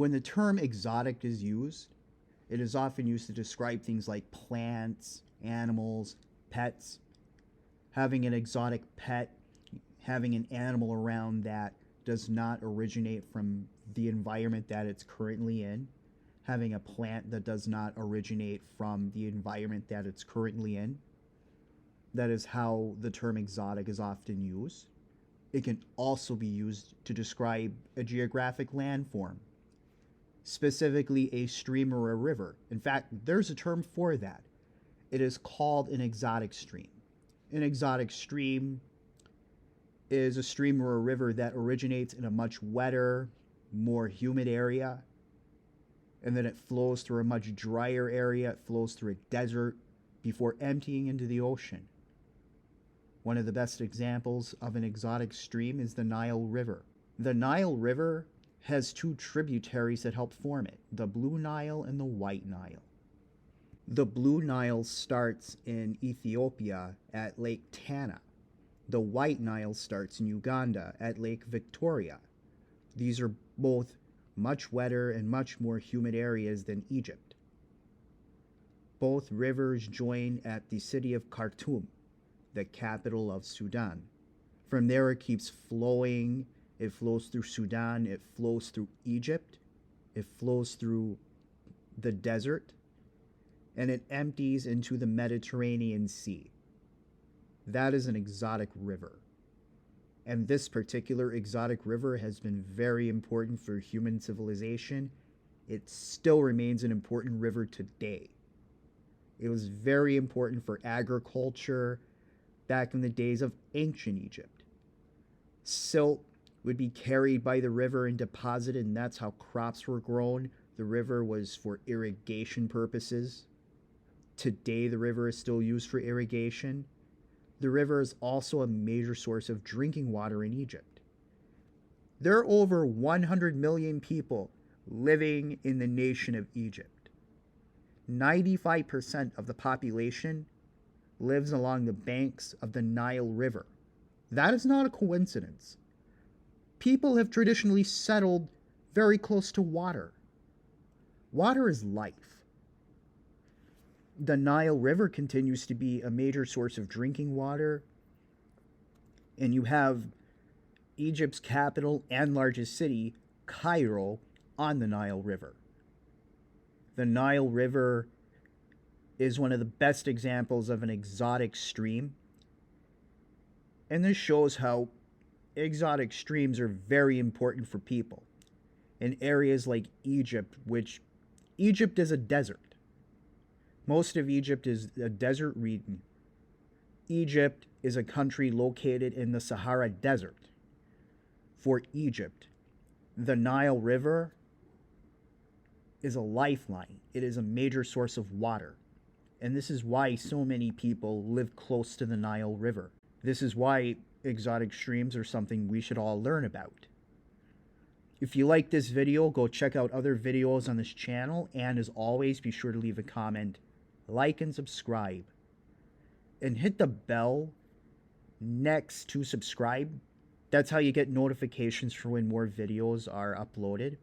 When the term exotic is used, it is often used to describe things like plants, animals, pets. Having an exotic pet, having an animal around that does not originate from the environment that it's currently in. Having a plant that does not originate from the environment that it's currently in. That is how the term exotic is often used. It can also be used to describe a geographic landform, specifically a stream or a river. In fact, there's a term for that. It is called an exotic stream. An exotic stream is a stream or a river that originates in a much wetter, more humid area, and then it flows through a much drier area. It flows through a desert before emptying into the ocean. One of the best examples of an exotic stream is the Nile River. The Nile River has two tributaries that help form it, the Blue Nile and the White Nile. The Blue Nile starts in Ethiopia at Lake Tana. The White Nile starts in Uganda at Lake Victoria. These are both much wetter and much more humid areas than Egypt. Both rivers join at the city of Khartoum, the capital of Sudan. From there it keeps flowing. It flows through Sudan, it flows through Egypt, it flows through the desert, and it empties into the Mediterranean Sea. That is an exotic river. And this particular exotic river has been very important for human civilization. It still remains an important river today. It was very important for agriculture back in the days of ancient Egypt. Silt would be carried by the river and deposited, and that's how crops were grown. The river was for irrigation purposes. Today, the river is still used for irrigation. The river is also a major source of drinking water in Egypt. There are over 100 million people living in the nation of Egypt. 95% of the population lives along the banks of the Nile River. That is not a coincidence. People have traditionally settled very close to water. Water is life. The Nile River continues to be a major source of drinking water, and you have Egypt's capital and largest city, Cairo, on the Nile River. The Nile River is one of the best examples of an exotic stream, and this shows how exotic streams are very important for people in areas like Egypt, which Egypt is a desert. Most of Egypt is a desert region. Egypt is a country located in the Sahara Desert. For Egypt, the Nile River is a lifeline. It is a major source of water. And this is why so many people live close to the Nile River. This is why exotic streams are something we should all learn about. If you like this video, go check out other videos on this channel, and as always, be sure to leave a comment, like, and subscribe. And hit the bell next to subscribe. That's how you get notifications for when more videos are uploaded.